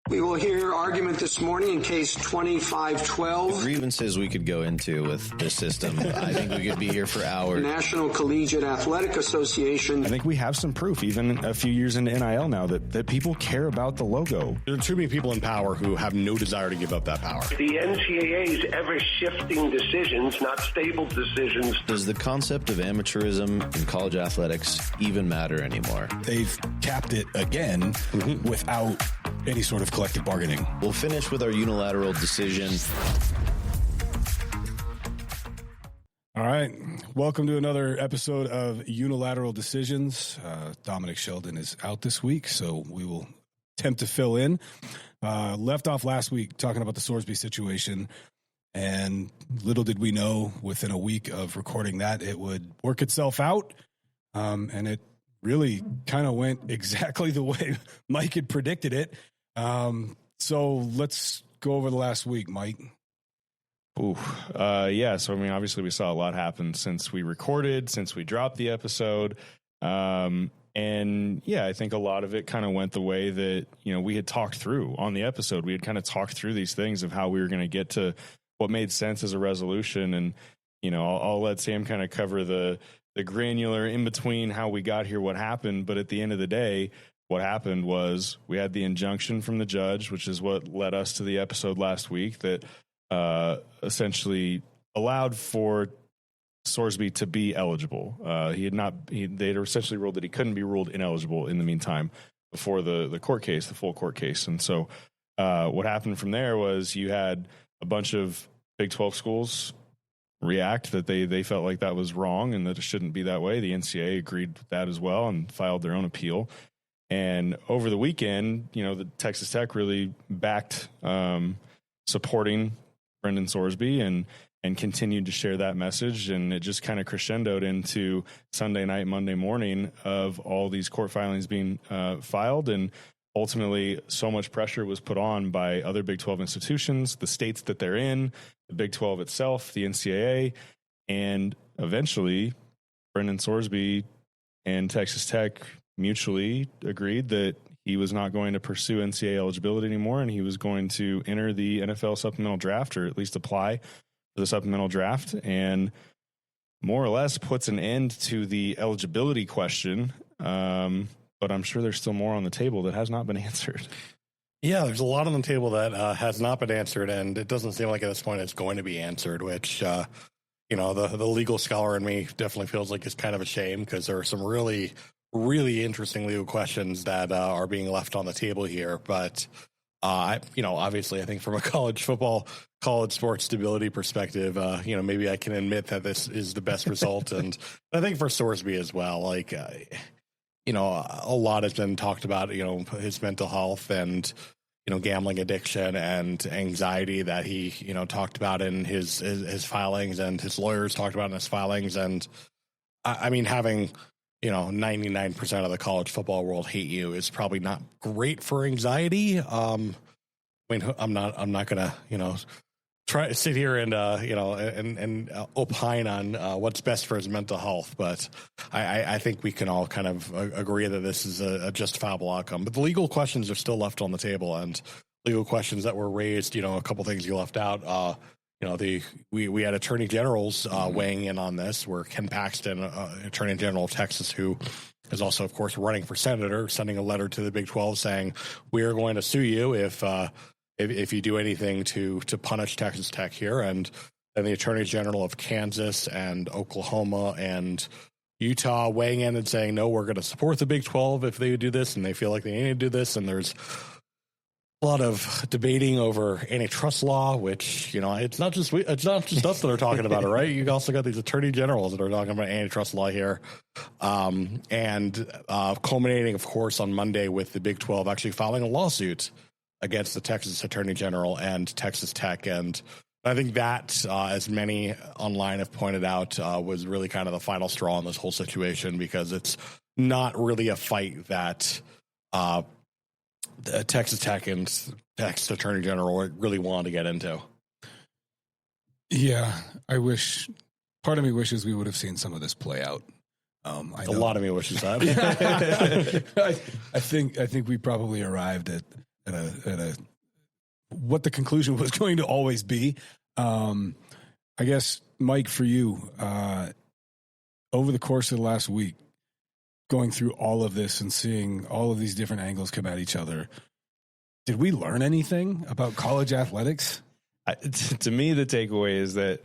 We will hear argument this morning in case 2512. Grievances we could go into with this system. I think we could be here for hours. National Collegiate Athletic Association. I think we have some proof, even a few years into NIL now, that people care about the logo. There are too many people in power who have no desire to give up that power. The NCAA's ever-shifting decisions, not stable decisions. Does the concept of amateurism in college athletics even matter anymore? They've capped it again without any sort of collective bargaining. We'll finish with our unilateral decision. All right. Welcome to another episode of Unilateral Decisions. Dominic Sheldon is out this week, so we will attempt to fill in. Left off last week talking about the Sorsby situation, and little did we know within a week of recording that it would work itself out, and it really kind of went exactly the way Mike had predicted it. So let's go over the last week, Mike. Yeah. So, I mean, obviously we saw a lot happen since we recorded, since we dropped the episode. And yeah, I think a lot of it kind of went the way that, we had talked through on the episode. We had kind of talked through these things of how we were going to get to what made sense as a resolution. And, I'll let Sam kind of cover the granular in between how we got here, what happened. But at the end of the day, what happened was we had the injunction from the judge, which is what led us to the episode last week that essentially allowed for Sorsby to be eligible. They'd essentially ruled that he couldn't be ruled ineligible in the meantime before the court case, the full court case. And so what happened from there was you had a bunch of Big 12 schools react that they felt like that was wrong and that it shouldn't be that way. The NCAA agreed with that as well and filed their own appeal. And over the weekend, the Texas Tech really backed supporting Brendan Sorsby and continued to share that message. And it just kind of crescendoed into Sunday night, Monday morning of all these court filings being filed. And ultimately, so much pressure was put on by other Big 12 institutions, the states that they're in, the Big 12 itself, the NCAA, and eventually Brendan Sorsby and Texas Tech mutually agreed that he was not going to pursue NCAA eligibility anymore, and he was going to enter the NFL Supplemental Draft, or at least apply for the Supplemental Draft, and more or less puts an end to the eligibility question. But I'm sure there's still more on the table that has not been answered. Yeah, there's a lot on the table that has not been answered, and it doesn't seem like at this point it's going to be answered, which, the legal scholar in me definitely feels like it's kind of a shame because there are some really, really interesting legal questions that are being left on the table here. But, obviously I think from a college sports stability perspective, maybe I can admit that this is the best result. And I think for Sorsby as well, a lot has been talked about, his mental health and, gambling addiction and anxiety that he, talked about in his filings and his lawyers talked about in his filings. And I mean, having, 99% of the college football world hate you is probably not great for anxiety. I'm not going to, try to sit here and opine on what's best for his mental health, but I think we can all kind of agree that this is a justifiable outcome. But the legal questions are still left on the table, and legal questions that were raised. A couple things you left out. We had attorney generals weighing in on this. Where Ken Paxton, Attorney General of Texas, who is also, of course, running for senator, sending a letter to the Big 12 saying we are going to sue you if you do anything to punish Texas Tech here. And then the Attorney General of Kansas and Oklahoma and Utah weighing in and saying, no, we're going to support the Big 12 if they do this and they feel like they need to do this. And there's a lot of debating over antitrust law, which, it's not just us that are talking about it, right? You also got these attorney generals that are talking about antitrust law here. And culminating, of course, on Monday with the Big 12 actually filing a lawsuit against the Texas Attorney General and Texas Tech. And I think that, as many online have pointed out, was really kind of the final straw in this whole situation, because it's not really a fight that the Texas Tech and Texas Attorney General really wanted to get into. Yeah, part of me wishes we would have seen some of this play out. A lot of me wishes that. I think we probably arrived at what the conclusion was going to always be. I guess, Mike, for you, over the course of the last week, going through all of this and seeing all of these different angles come at each other, did we learn anything about college athletics? To me, the takeaway is that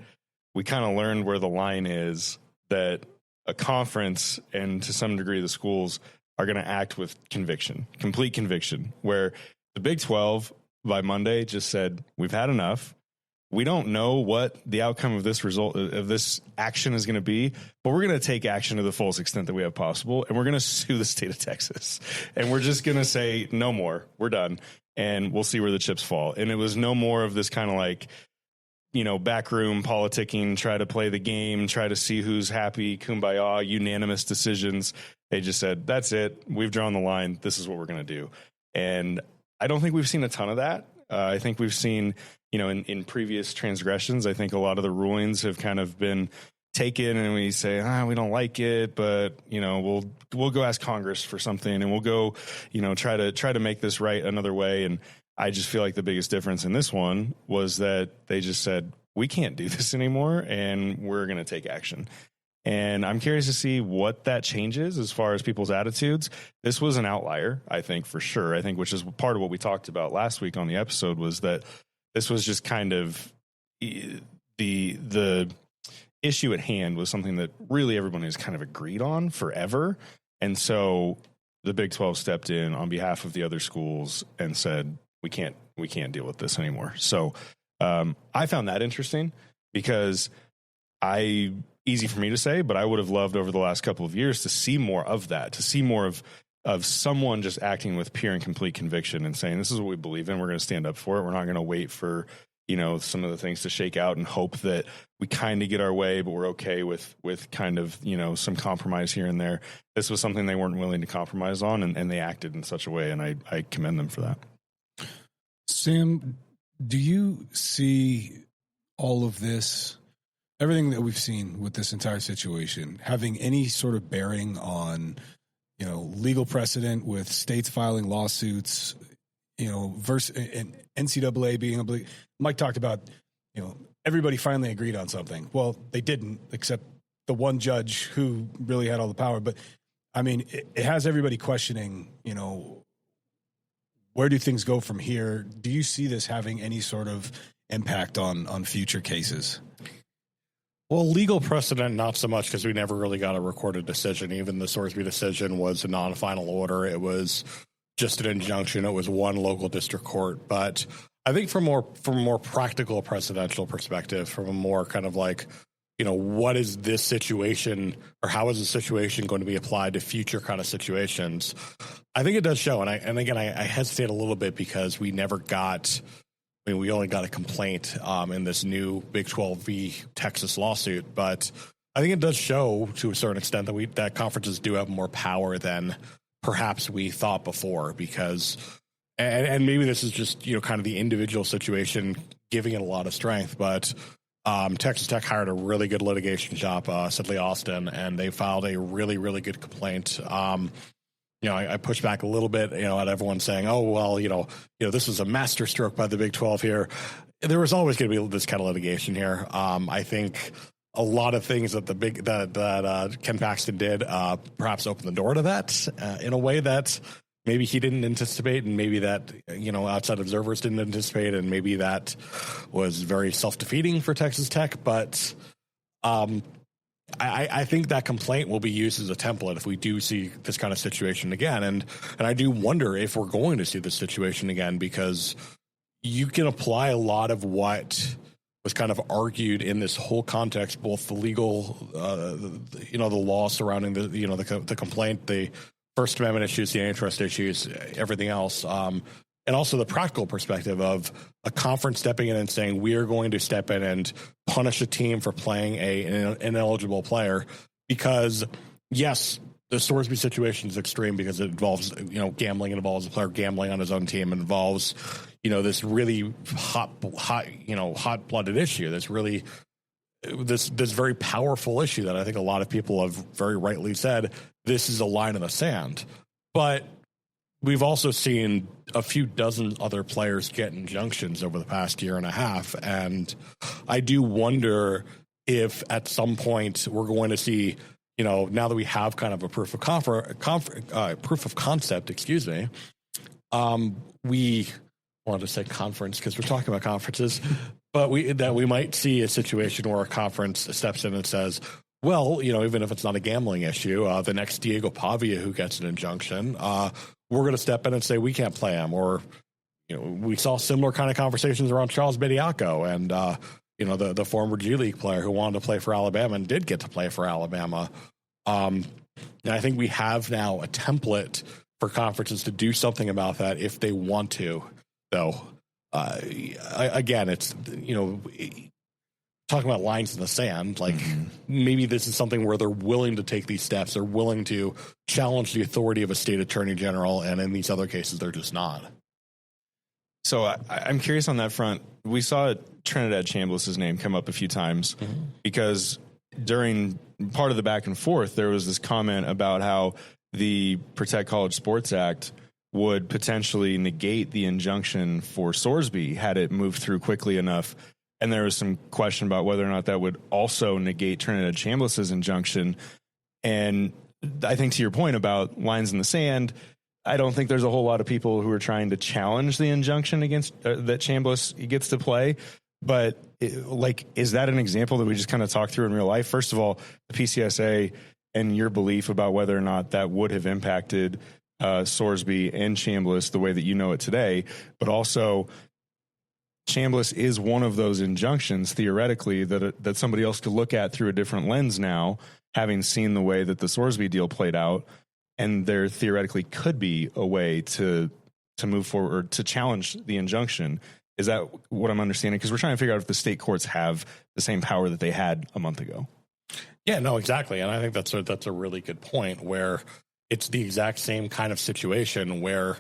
we kind of learned where the line is, that a conference and to some degree the schools are going to act with conviction, complete conviction, where the Big 12 by Monday just said, we've had enough. We don't know what the outcome of this result of this action is going to be, but we're going to take action to the fullest extent that we have possible. And we're going to sue the state of Texas, and we're just going to say no more. We're done. And we'll see where the chips fall. And it was no more of this kind of like, backroom politicking, try to play the game, try to see who's happy, kumbaya, unanimous decisions. They just said, that's it. We've drawn the line. This is what we're going to do. And I don't think we've seen a ton of that. I think we've seen, in previous transgressions, I think a lot of the rulings have kind of been taken and we say, we don't like it, but, we'll go ask Congress for something and we'll go, try to make this right another way. And I just feel like the biggest difference in this one was that they just said, we can't do this anymore and we're going to take action. And I'm curious to see what that changes as far as people's attitudes. This was an outlier, I think, for sure. I think, which is part of what we talked about last week on the episode, was that this was just kind of the issue at hand was something that really everyone has kind of agreed on forever. And so the Big 12 stepped in on behalf of the other schools and said, we can't deal with this anymore. So I found that interesting because easy for me to say, but I would have loved over the last couple of years to see more of that, to see more of someone just acting with pure and complete conviction and saying, this is what we believe in. We're going to stand up for it. We're not going to wait for, some of the things to shake out and hope that we kind of get our way, but we're okay with kind of, some compromise here and there. This was something they weren't willing to compromise on, and they acted in such a way. And I commend them for that. Sam, do you see all of this, everything that we've seen with this entire situation, having any sort of bearing on, legal precedent with states filing lawsuits, versus NCAA being able to, Mike talked about, everybody finally agreed on something. Well, they didn't, except the one judge who really had all the power. But I mean, it has everybody questioning, where do things go from here? Do you see this having any sort of impact on future cases? Well, legal precedent, not so much, because we never really got a recorded decision. Even the Sorsby decision was a non-final order. It was just an injunction. It was one local district court. But I think from a more practical presidential perspective, from a more kind of like, what is this situation, or how is the situation going to be applied to future kind of situations? I think it does show. And again, I hesitate a little bit because we never got, we only got a complaint in this new Big 12 v. Texas lawsuit, but I think it does show to a certain extent that conferences do have more power than perhaps we thought before, because, and maybe this is just, kind of the individual situation giving it a lot of strength, but Texas Tech hired a really good litigation shop, Sidley Austin, and they filed a really, really good complaint. I push back a little bit, at everyone saying, oh, well, this was a master stroke by the Big 12 here. There was always going to be this kind of litigation here. I think a lot of things that Ken Paxton did perhaps opened the door to that in a way that maybe he didn't anticipate, and maybe that, outside observers didn't anticipate, and maybe that was very self-defeating for Texas Tech. But I think that complaint will be used as a template if we do see this kind of situation again. And I do wonder if we're going to see this situation again, because you can apply a lot of what was kind of argued in this whole context, both the legal, the law surrounding the complaint, the First Amendment issues, the antitrust issues, everything else. And also the practical perspective of a conference stepping in and saying, we are going to step in and punish a team for playing an ineligible player. Because, yes, the Sorsby situation is extreme because it involves, gambling. It involves a player gambling on his own team. It involves, this really hot-blooded issue. That's really this very powerful issue that I think a lot of people have very rightly said, this is a line in the sand. But we've also seen a few dozen other players get injunctions over the past year and a half. And I do wonder if at some point we're going to see, now that we have kind of a proof of concept, we wanted to say conference because we're talking about conferences, but we might see a situation where a conference steps in and says, well, even if it's not a gambling issue, the next Diego Pavia who gets an injunction, we're going to step in and say we can't play him. Or, we saw similar kind of conversations around Charles Bediako and, the former G League player who wanted to play for Alabama and did get to play for Alabama. And I think we have now a template for conferences to do something about that if they want to. Though, again, it's, talking about lines in the sand, like maybe this is something where they're willing to take these steps. They're willing to challenge the authority of a state attorney general. And in these other cases, they're just not. So I'm curious on that front. We saw Trinidad Chambliss's name come up a few times because during part of the back and forth, there was this comment about how the Protect College Sports Act would potentially negate the injunction for Sorsby had it moved through quickly enough. And there was some question about whether or not that would also negate Trinidad Chambliss's injunction. And I think to your point about lines in the sand, I don't think there's a whole lot of people who are trying to challenge the injunction against that Chambliss gets to play. But is that an example that we just kind of talk through in real life? First of all, the PCSA and your belief about whether or not that would have impacted Sorsby and Chambliss the way that you know it today, but also Chambliss is one of those injunctions theoretically that somebody else could look at through a different lens now, having seen the way that the Sorsby deal played out, and there theoretically could be a way to move forward, to challenge the injunction. Is that what I'm understanding? Because we're trying to figure out if the state courts have the same power that they had a month ago. Yeah, no, exactly. And I think that's a really good point where it's the exact same kind of situation where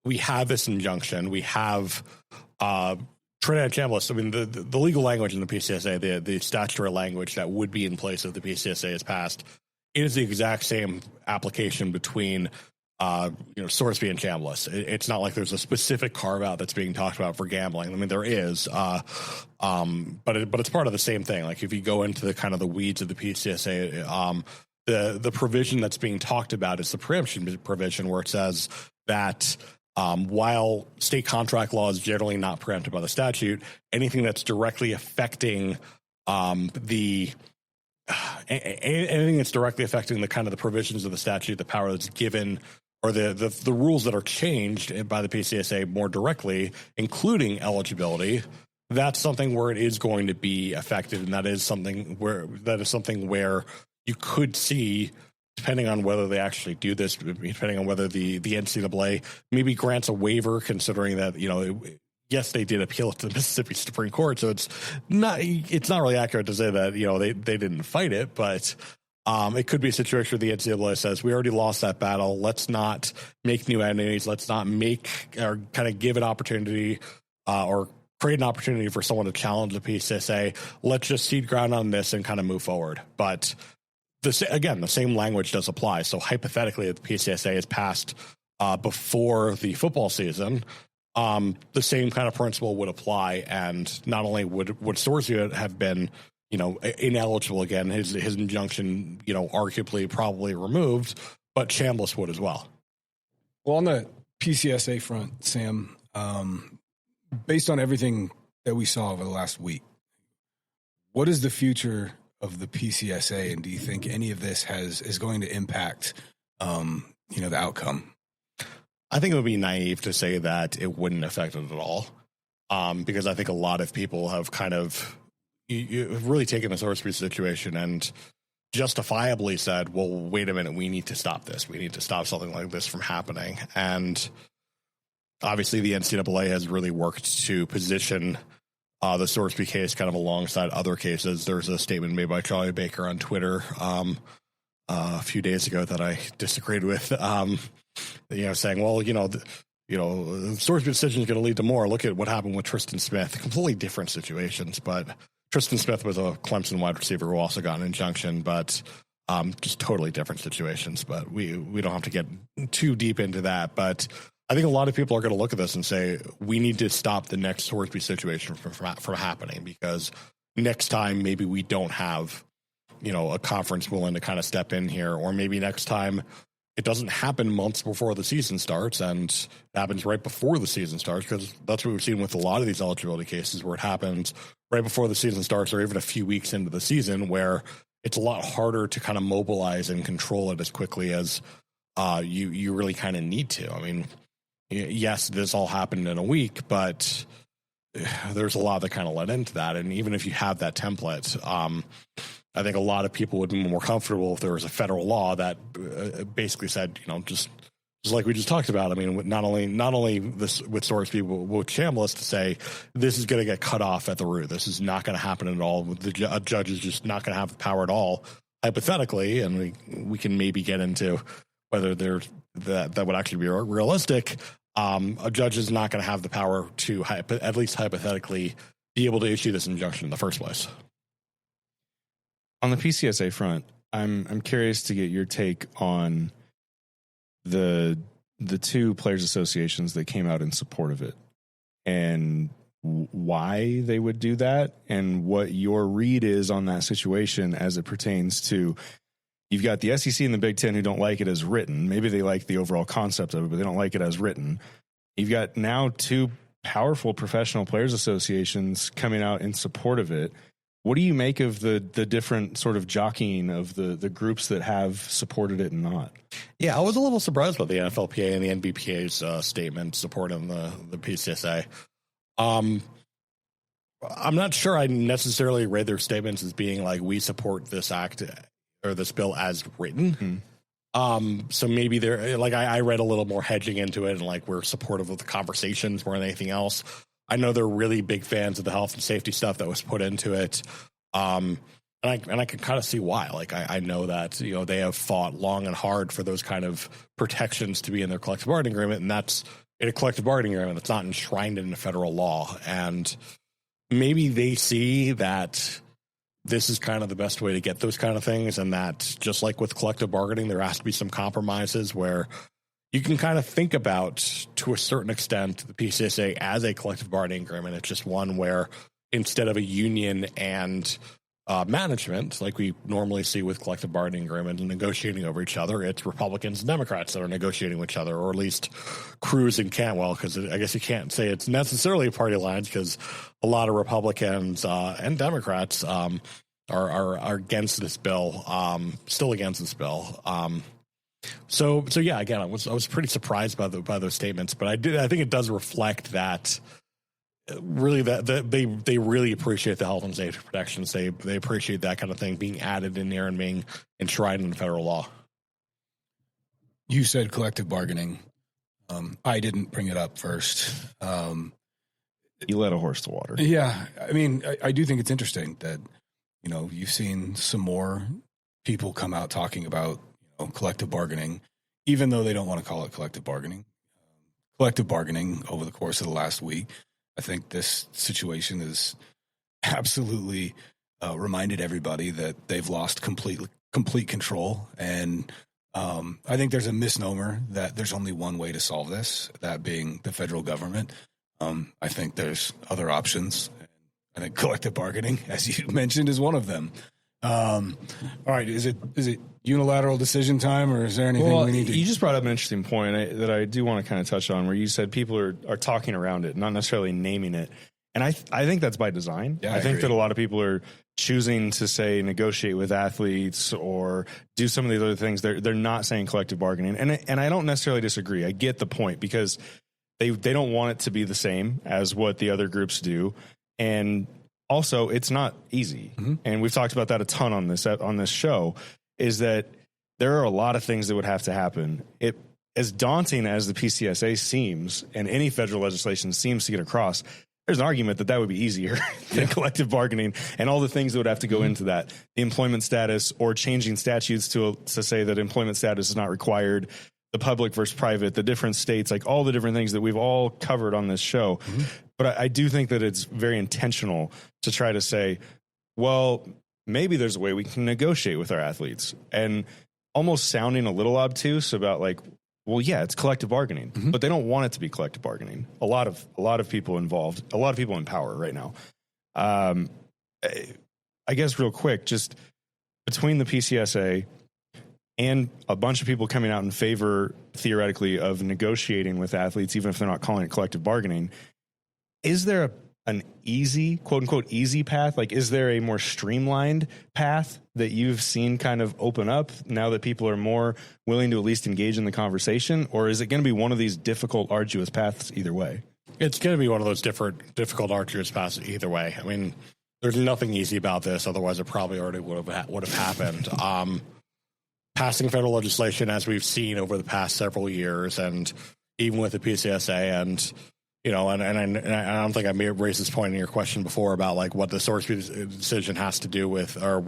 we have this injunction. We have Trinidad Chambliss. I mean, the legal language in the PCSA, the statutory language that would be in place if the PCSA is passed, it is the exact same application between Sorsby and Chambliss. It's not like there's a specific carve out that's being talked about for gambling. I mean, there is, but it's part of the same thing. Like if you go into the kind of the weeds of the PCSA, the provision that's being talked about is the preemption provision, where it says that while state contract law is generally not preempted by the statute, anything that's directly affecting anything that's directly affecting the kind of the provisions of the statute, the power that's given, or the rules that are changed by the PCSA more directly, including eligibility, that's something where it is going to be affected, and that is something where you could see, depending on whether they actually do this, depending on whether the NCAA maybe grants a waiver, considering that, yes, they did appeal it to the Mississippi Supreme Court, so it's not really accurate to say that, they didn't fight it, but it could be a situation where the NCAA says, we already lost that battle. Let's not make new entities. Let's not make or kind of give an opportunity or create an opportunity for someone to challenge the PCSA. Let's just cede ground on this and kind of move forward. But the same language does apply. So hypothetically, if the PCSA is passed before the football season, the same kind of principle would apply. And not only would Sorsby have been, ineligible again, his injunction, arguably probably removed, but Chambliss would as well. Well, on the PCSA front, Sam, based on everything that we saw over the last week, what is the future of the PCSA, and do you think any of this is going to impact, the outcome? I think it would be naive to say that it wouldn't affect it at all, because I think a lot of people have kind of you've really taken the Sorsby situation and justifiably said, well, wait a minute, we need to stop this. We need to stop something like this from happening. And obviously the NCAA has really worked to position the Sorsby case kind of alongside other cases. There's a statement made by Charlie Baker on Twitter a few days ago that I disagreed with, saying, well, the Sorsby decision is going to lead to more. Look at what happened with Tristan Smith. Completely different situations, but Tristan Smith was a Clemson wide receiver who also got an injunction. But Just totally different situations, but we don't have to get too deep into that. But I think a lot of people are going to look at this and say, we need to stop the next Sorsby situation from happening, because next time maybe we don't have, a conference willing to kind of step in here, or maybe next time it doesn't happen months before the season starts and it happens right before the season starts, because that's what we've seen with a lot of these eligibility cases, where it happens right before the season starts or even a few weeks into the season, where it's a lot harder to kind of mobilize and control it as quickly as you really kind of need to. I mean, yes, this all happened in a week, but there's a lot that kind of led into that. And even if you have that template, I think a lot of people would be more comfortable if there was a federal law that basically said, just like we just talked about. I mean, not only this with Sorsby, with Chambliss, to say this is going to get cut off at the root. This is not going to happen at all. The judge is just not going to have the power at all, hypothetically, and we can maybe get into whether that would actually be realistic. A judge is not going to have the power to, at least hypothetically, be able to issue this injunction in the first place. On the PCSA front, I'm curious to get your take on the two players associations that came out in support of it, and why they would do that, and what your read is on that situation as it pertains to, you've got the SEC and the Big Ten who don't like it as written. Maybe they like the overall concept of it, but they don't like it as written. You've got now two powerful professional players associations coming out in support of it. What do you make of the different sort of jockeying of the groups that have supported it and not? Yeah, I was a little surprised by the NFLPA and the NBPA's statement supporting the PCSA. I'm not sure I necessarily read their statements as being like, we support this act or this bill as written. So maybe they're like, I read a little more hedging into it, and like, we're supportive of the conversations more than anything else. I know they're really big fans of the health and safety stuff that was put into it. And I can kind of see why. Like, I know that, they have fought long and hard for those kind of protections to be in their collective bargaining agreement. And that's in a collective bargaining agreement that's not enshrined in a federal law. And maybe they see that this is kind of the best way to get those kind of things. And that, just like with collective bargaining, there has to be some compromises where you can kind of think about, to a certain extent, the PCSA as a collective bargaining agreement. It's just one where, instead of a union and management, like we normally see with collective bargaining agreements and negotiating over each other, it's Republicans and Democrats that are negotiating with each other, or at least Cruz and Cantwell, because I guess you can't say it's necessarily party lines, because a lot of Republicans and Democrats are against this bill, still against this bill. So yeah, again, I was pretty surprised by those statements, but I think it does reflect that really that they really appreciate the health and safety protections. They appreciate that kind of thing being added in there and being enshrined in federal law. You said collective bargaining. I didn't bring it up first. You led a horse to water. Yeah, I mean, I do think it's interesting that you've seen some more people come out talking about collective bargaining, even though they don't want to call it collective bargaining. Collective bargaining over the course of the last week, I think this situation has absolutely reminded everybody that they've lost complete control. And I think there's a misnomer that there's only one way to solve this, that being the federal government. I think there's other options. I think collective bargaining, as you mentioned, is one of them. All right, is it unilateral decision time, or is there anything we need to... You just brought up an interesting point that I do want to kind of touch on, where you said people are talking around it, not necessarily naming it. And I think that's by design. Yeah, I think that a lot of people are choosing to say negotiate with athletes or do some of these other things. They're not saying collective bargaining. And I don't necessarily disagree. I get the point, because they don't want it to be the same as what the other groups do. And also, it's not easy. Mm-hmm. And we've talked about that a ton on this show, is that there are a lot of things that would have to happen. It, as daunting as the PCSA seems, and any federal legislation seems to get across, there's an argument that would be easier than collective bargaining, and all the things that would have to go into that. The employment status, or changing statutes to say that employment status is not required, the public versus private, the different states, like all the different things that we've all covered on this show. Mm-hmm. But I do think that it's very intentional to try to say, well, maybe there's a way we can negotiate with our athletes, and almost sounding a little obtuse about like, well, yeah, it's collective bargaining, but they don't want it to be collective bargaining. A lot of people involved, a lot of people in power right now. I guess real quick, just between the PCSA and a bunch of people coming out in favor, theoretically, of negotiating with athletes, even if they're not calling it collective bargaining, is there an easy, quote unquote, easy path? Like, is there a more streamlined path that you've seen kind of open up now that people are more willing to at least engage in the conversation? Or is it going to be one of these difficult, arduous paths either way? It's going to be one of those difficult, arduous paths either way. I mean, there's nothing easy about this. Otherwise, it probably already would have happened. Passing federal legislation, as we've seen over the past several years, and even with the PCSA, and you know, and I don't think I may have raised this point in your question before about like what the Sorsby decision has to do with, or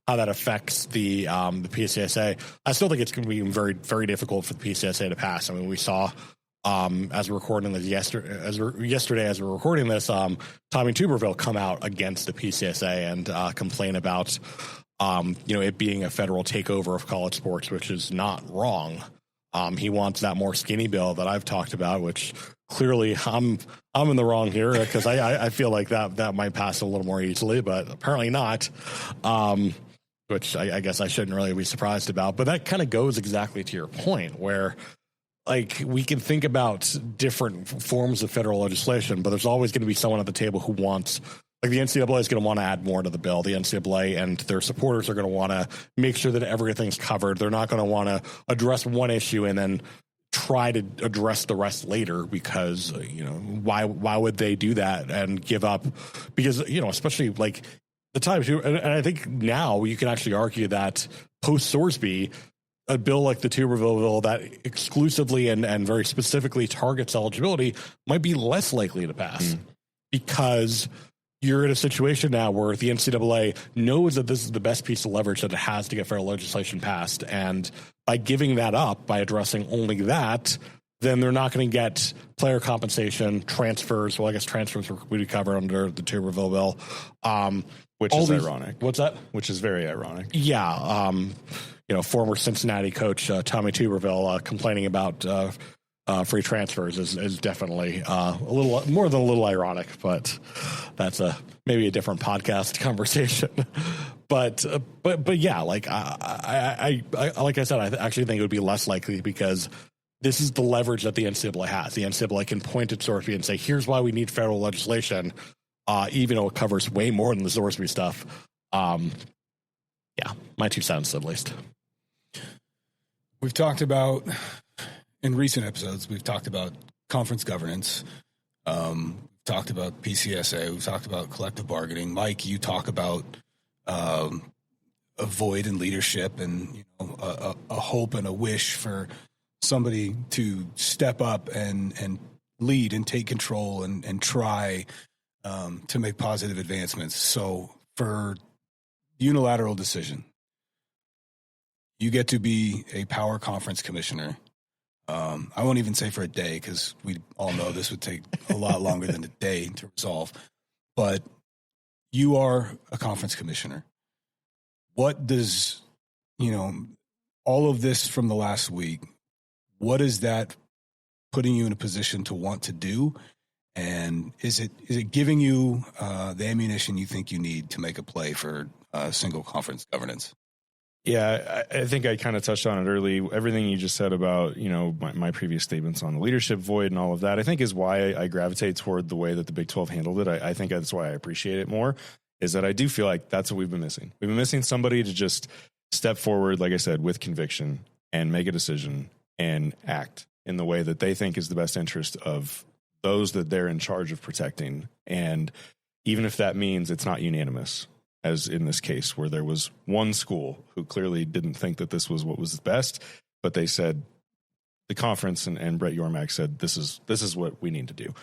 how that affects the PCSA. I still think it's going to be very, very difficult for the PCSA to pass. I mean, we saw as we're recording this yesterday, as we're recording this, Tommy Tuberville come out against the PCSA and complain about it being a federal takeover of college sports, which is not wrong. He wants that more skinny bill that I've talked about, which clearly I'm in the wrong here because I feel like that might pass a little more easily, but apparently not. Which I guess I shouldn't really be surprised about. But that kind of goes exactly to your point, where like we can think about different forms of federal legislation, but there's always going to be someone at the table who wants. Like the NCAA is going to want to add more to the bill. The NCAA and their supporters are going to want to make sure that everything's covered. They're not going to want to address one issue and then try to address the rest later because, why would they do that and give up? Because, especially like the times, and I think now you can actually argue that post Sorsby, a bill like the Tuberville bill that exclusively and very specifically targets eligibility might be less likely to pass because you're in a situation now where the NCAA knows that this is the best piece of leverage that it has to get federal legislation passed. And by giving that up, by addressing only that, then they're not going to get player compensation, transfers. Well, I guess transfers would be covered under the Tuberville bill. Which is ironic. What's that? Which is very ironic. Yeah. Former Cincinnati coach Tommy Tuberville complaining about free transfers is definitely a little more than a little ironic, but that's maybe a different podcast conversation. but yeah, like I like I said, I actually think it would be less likely because this is the leverage that the NCAA has. The NCAA can point at Sorsby and say, "Here's why we need federal legislation," even though it covers way more than the Sorsby stuff. Yeah, my 2 cents at least. We've talked about. In recent episodes, we've talked about conference governance, talked about PCSA, we've talked about collective bargaining. Mike, you talk about a void in leadership and a hope and a wish for somebody to step up and lead and take control and try to make positive advancements. So for unilateral decision, you get to be a power conference commissioner. I won't even say for a day because we all know this would take a lot longer than a day to resolve. But you are a conference commissioner. What does, all of this from the last week, what is that putting you in a position to want to do? And is it giving you the ammunition you think you need to make a play for single conference governance? Yeah, I think I kind of touched on it early. Everything you just said about, my previous statements on the leadership void and all of that, I think is why I gravitate toward the way that the Big 12 handled it. I think that's why I appreciate it more, is that I do feel like that's what we've been missing. We've been missing somebody to just step forward, like I said, with conviction and make a decision and act in the way that they think is the best interest of those that they're in charge of protecting. And even if that means it's not unanimous, as in this case, where there was one school who clearly didn't think that this was what was best, but they said, the conference and Brett Yormark said, this is what we need to do.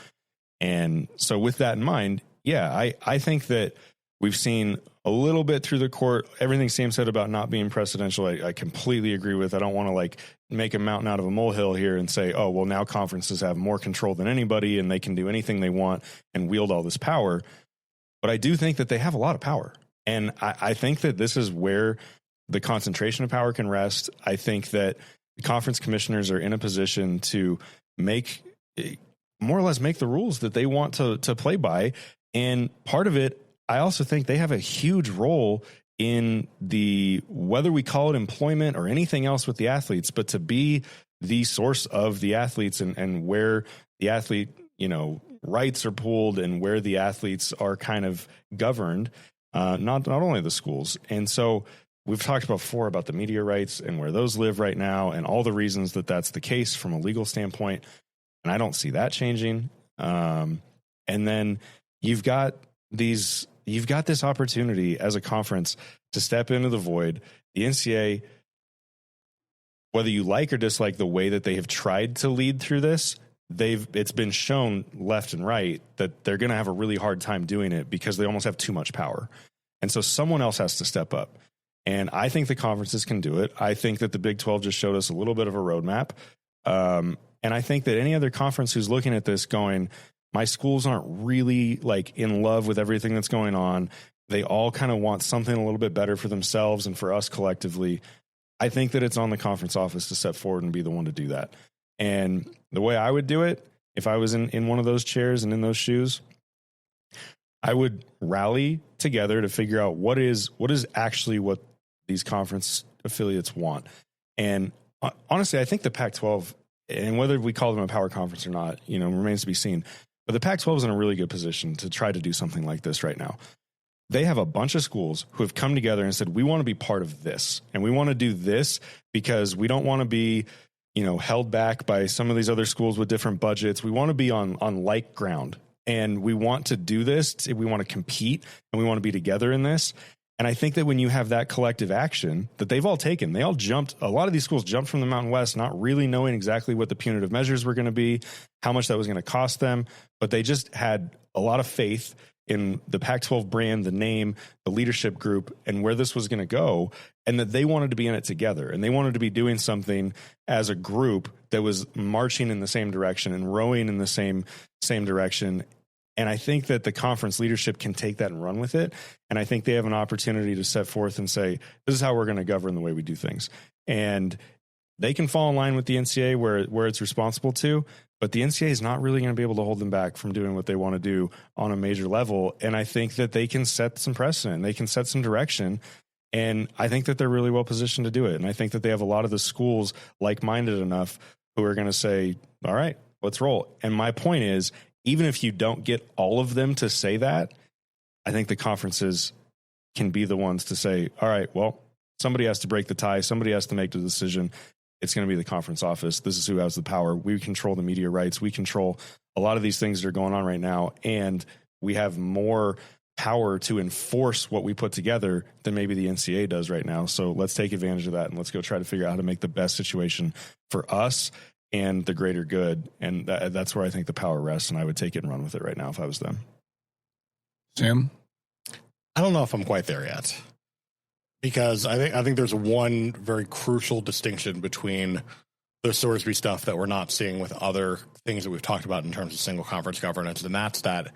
And so with that in mind, yeah, I think that we've seen a little bit through the court, everything Sam said about not being precedential, I completely agree with. I don't want to make a mountain out of a molehill here and say, oh, well, now conferences have more control than anybody and they can do anything they want and wield all this power. But I do think that they have a lot of power. And I think that this is where the concentration of power can rest. I think that the conference commissioners are in a position to more or less make the rules that they want to play by. And part of it, I also think they have a huge role in whether we call it employment or anything else with the athletes, but to be the source of the athletes and where the athlete, rights are pooled and where the athletes are kind of governed, not only the schools. And so we've talked before about the media rights and where those live right now and all the reasons that that's the case from a legal standpoint. And I don't see that changing. And then you've got this opportunity as a conference to step into the void. The NCAA, whether you like or dislike the way that they have tried to lead through this, it's been shown left and right that they're going to have a really hard time doing it because they almost have too much power. And so someone else has to step up. And I think the conferences can do it. I think that the Big 12 just showed us a little bit of a roadmap. And I think that any other conference who's looking at this going, my schools aren't really like in love with everything that's going on. They all kind of want something a little bit better for themselves and for us collectively. I think that it's on the conference office to step forward and be the one to do that. And the way I would do it, if I was in one of those chairs and in those shoes, I would rally together to figure out what is actually what these conference affiliates want. And honestly, I think the Pac-12, and whether we call them a power conference or not, remains to be seen. But the Pac-12 is in a really good position to try to do something like this right now. They have a bunch of schools who have come together and said, we want to be part of this. And we want to do this because we don't want to be, held back by some of these other schools with different budgets. We want to be on like ground. And we want to do this. We want to compete and we want to be together in this. And I think that when you have that collective action that they've all taken, a lot of these schools jumped from the Mountain West, not really knowing exactly what the punitive measures were going to be, how much that was going to cost them. But they just had a lot of faith in the Pac-12 brand, the name, the leadership group, and where this was going to go, and that they wanted to be in it together. And they wanted to be doing something as a group that was marching in the same direction and rowing in the same direction. And I think that the conference leadership can take that and run with it. And I think they have an opportunity to set forth and say, this is how we're going to govern the way we do things. And they can fall in line with the NCAA where it's responsible to, but the NCAA is not really going to be able to hold them back from doing what they want to do on a major level. And I think that they can set some precedent. They can set some direction. And I think that they're really well positioned to do it. And I think that they have a lot of the schools like-minded enough who are going to say, all right, let's roll. And my point is, even if you don't get all of them to say that, I think the conferences can be the ones to say, all right, well, somebody has to break the tie. Somebody has to make the decision. It's going to be the conference office. This is who has the power. We control the media rights. We control a lot of these things that are going on right now. And we have more power to enforce what we put together than maybe the NCAA does right now. So let's take advantage of that and let's go try to figure out how to make the best situation for us and the greater good. And that's where I think the power rests. And I would take it and run with it right now if I was them. Sam? I don't know if I'm quite there yet, because I think there's one very crucial distinction between the Sorsby stuff that we're not seeing with other things that we've talked about in terms of single conference governance. And that's that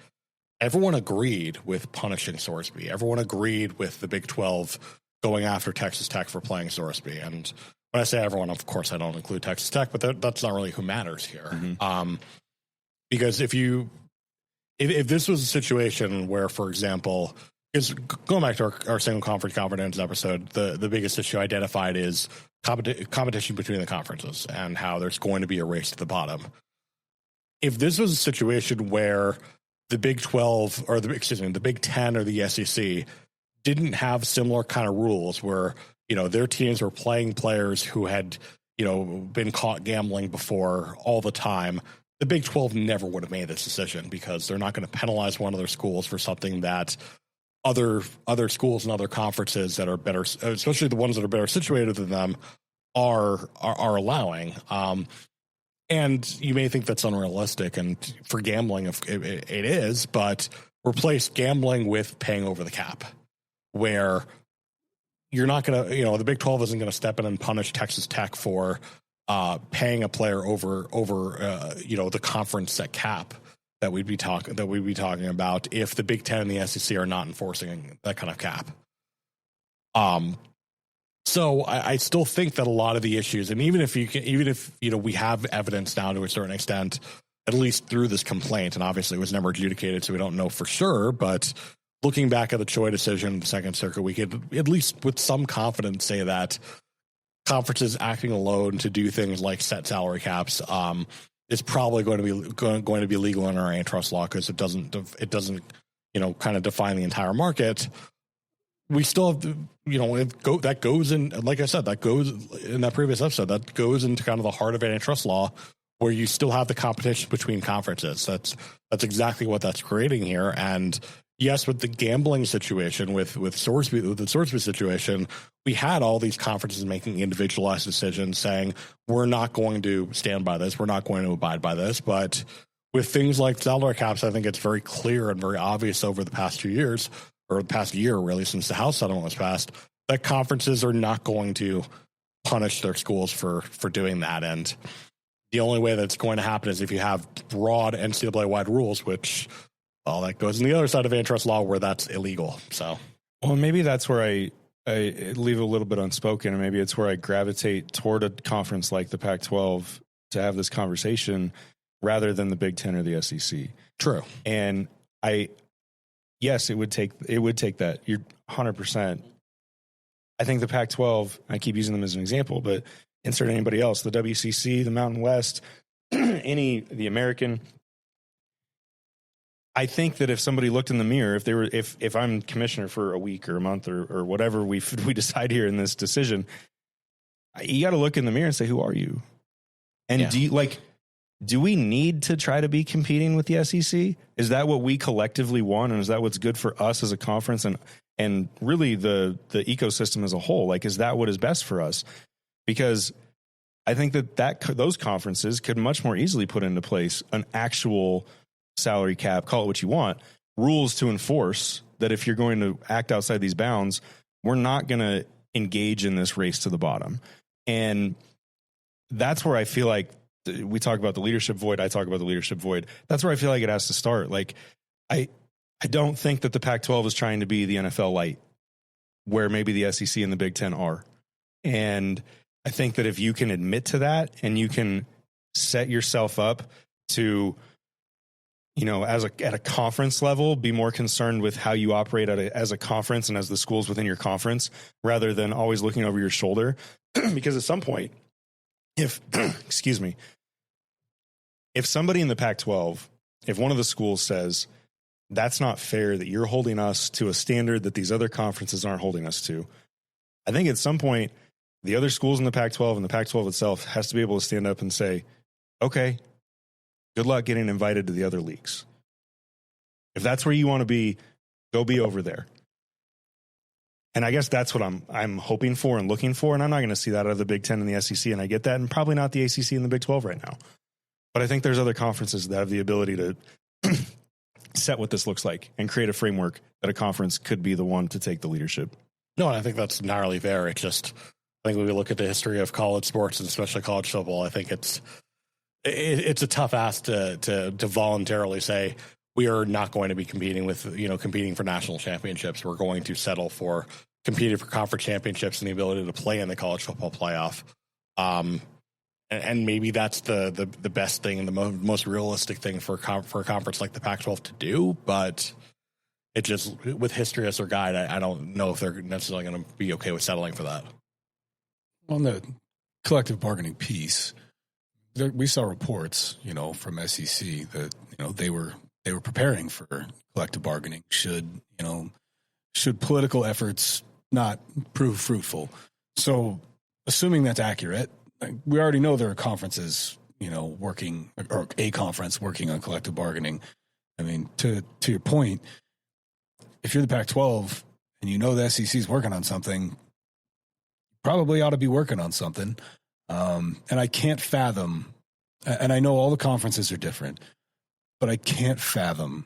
everyone agreed with punishing Sorsby. Everyone agreed with the Big 12 going after Texas Tech for playing Sorsby. And when I say everyone, of course, I don't include Texas Tech, but that's not really who matters here. Mm-hmm. Because if this was a situation where, for example, is going back to our single conference governance episode, the biggest issue identified is competition between the conferences and how there's going to be a race to the bottom. If this was a situation where the Big 12 or the Big 10 or the SEC didn't have similar kind of rules where, their teams were playing players who had, been caught gambling before all the time, the Big 12 never would have made this decision, because they're not going to penalize one of their schools for something that other schools and other conferences that are better, especially the ones that are better situated than them, are allowing. And you may think that's unrealistic, and for gambling, it is, but replace gambling with paying over the cap, where you're not going to, the Big 12 isn't going to step in and punish Texas Tech for paying a player over the conference set cap that we'd be talking about if the Big Ten and the SEC are not enforcing that kind of cap. So I still think that a lot of the issues, and even if we have evidence now to a certain extent, at least through this complaint, and obviously it was never adjudicated, so we don't know for sure, but looking back at the Choi decision in the Second Circuit, we could at least with some confidence say that conferences acting alone to do things like set salary caps is probably going to be legal in our antitrust law, because it doesn't kind of define the entire market. We still have that goes in, like I said, that goes in that previous episode, that goes into kind of the heart of antitrust law, where you still have the competition between conferences. That's exactly what that's creating here. And yes, with the gambling situation, with the Sorsby situation, we had all these conferences making individualized decisions saying, we're not going to stand by this, we're not going to abide by this. But with things like salary caps, I think it's very clear and very obvious over the past 2 years, or the past year, really, since the House settlement was passed, that conferences are not going to punish their schools for doing that. And the only way that's going to happen is if you have broad NCAA-wide rules, which, well, that goes in the other side of antitrust law where that's illegal. So, well, maybe that's where I leave a little bit unspoken, and maybe it's where I gravitate toward a conference like the Pac-12 to have this conversation rather than the Big Ten or the SEC. True. And yes, it would take that. You're 100%. I think the Pac-12, I keep using them as an example, but insert anybody else, the WCC, the Mountain West, the American. I think that if somebody looked in the mirror, if I'm commissioner for a week or a month or whatever we decide here in this decision, you got to look in the mirror and say, who are you? And do we need to try to be competing with the SEC? Is that what we collectively want? And is that what's good for us as a conference and really the ecosystem as a whole? Like, is that what is best for us? Because I think that those conferences could much more easily put into place an actual salary cap, call it what you want, rules to enforce that if you're going to act outside these bounds, we're not going to engage in this race to the bottom. And that's where I feel like we talk about the leadership void. I talk about the leadership void. That's where I feel like it has to start. Like, I don't think that the Pac-12 is trying to be the NFL light, where maybe the SEC and the Big Ten are. And I think that if you can admit to that and you can set yourself up to, at a conference level, be more concerned with how you operate as a conference and as the schools within your conference, rather than always looking over your shoulder. Because at some point, if somebody in the Pac-12, if one of the schools says, that's not fair that you're holding us to a standard that these other conferences aren't holding us to, I think at some point, the other schools in the Pac-12 and the Pac-12 itself has to be able to stand up and say, okay, good luck getting invited to the other leagues. If that's where you want to be, go be over there. And I guess that's what I'm hoping for and looking for. And I'm not going to see that out of the Big Ten and the SEC. And I get that. And probably not the ACC and the Big 12 right now. But I think there's other conferences that have the ability to set what this looks like and create a framework that a conference could be the one to take the leadership. No, and I think that's entirely fair. It's just, I think when we look at the history of college sports and especially college football, I think it's a tough ask to voluntarily say, we are not going to be competing for national championships. We're going to settle for competing for conference championships and the ability to play in the college football playoff. And maybe that's the best thing and the most realistic thing for a conference like the Pac-12 to do. But it just, with history as their guide, I don't know if they're necessarily going to be okay with settling for that. On the collective bargaining piece, we saw reports, from SEC that, they were preparing for collective bargaining should political efforts not prove fruitful. So assuming that's accurate, we already know there are conferences, working, or a conference working on collective bargaining. I mean, to your point, if you're the Pac-12 and the SEC is working on something, you probably ought to be working on something. And I can't fathom, and I know all the conferences are different, but I can't fathom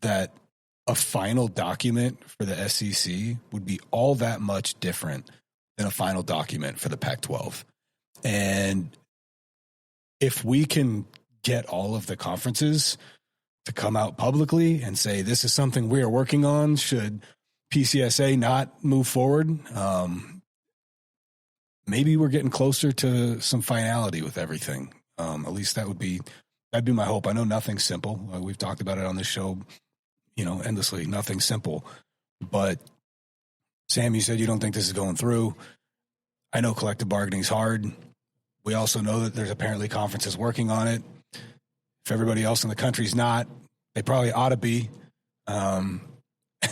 that a final document for the SEC would be all that much different than a final document for the Pac-12. And if we can get all of the conferences to come out publicly and say, this is something we are working on. Should PCSA not move forward? Maybe we're getting closer to some finality with everything. At least that'd be my hope. I know nothing's simple. We've talked about it on this show, endlessly. Nothing's simple. But Sam, you said you don't think this is going through. I know collective bargaining is hard. We also know that there's apparently conferences working on it. If everybody else in the country's not, they probably ought to be. And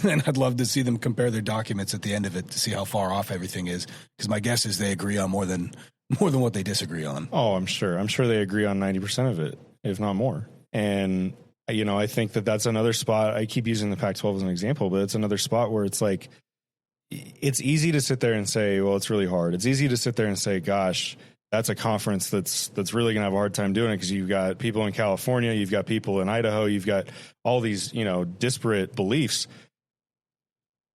then I'd love to see them compare their documents at the end of it to see how far off everything is. Because my guess is they agree on more than what they disagree on. Oh, I'm sure they agree on 90% of it, if not more. And, I think that's another spot. I keep using the Pac-12 as an example, but it's another spot where it's like, it's easy to sit there and say, well, it's really hard. It's easy to sit there and say, gosh, that's a conference that's really going to have a hard time doing it because you've got people in California, you've got people in Idaho, you've got all these, disparate beliefs.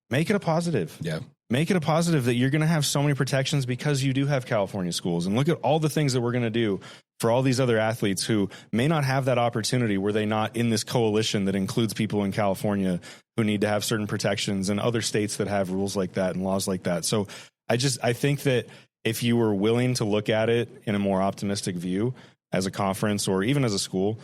Make it a positive. Yeah. Make it a positive that you're going to have so many protections because you do have California schools. And look at all the things that we're going to do for all these other athletes who may not have that opportunity. Were they not in this coalition that includes people in California who need to have certain protections and other states that have rules like that and laws like that? So I think that if you were willing to look at it in a more optimistic view as a conference or even as a school,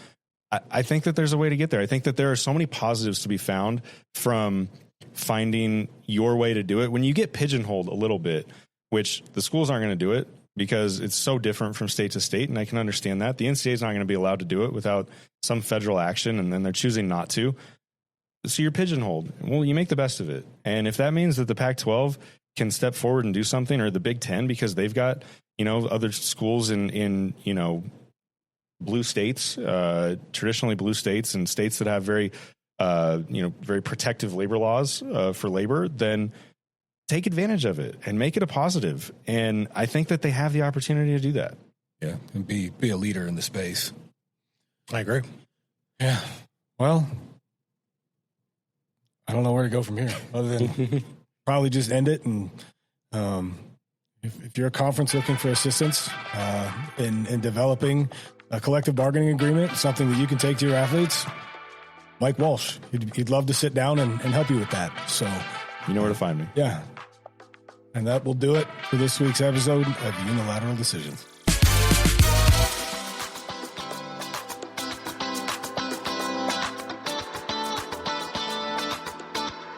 I think that there's a way to get there. I think that there are so many positives to be found from finding your way to do it. When you get pigeonholed a little bit, which the schools aren't going to do it because it's so different from state to state, and I can understand that. The NCAA is not going to be allowed to do it without some federal action, and then they're choosing not to. So you're pigeonholed. Well, you make the best of it. And if that means that the Pac-12 can step forward and do something, or the Big Ten, because they've got, other schools in blue states, traditionally blue states, and states that have very protective labor laws for labor, then take advantage of it and make it a positive. And I think that they have the opportunity to do that. Yeah, and be a leader in the space. I agree. Yeah. Well, I don't know where to go from here other than probably just end it. And if you're a conference looking for assistance in developing a collective bargaining agreement, something that you can take to your athletes, Mike Walsh, he'd love to sit down and help you with that. So you know where to find me. Yeah. And that will do it for this week's episode of uNILateral Decisions.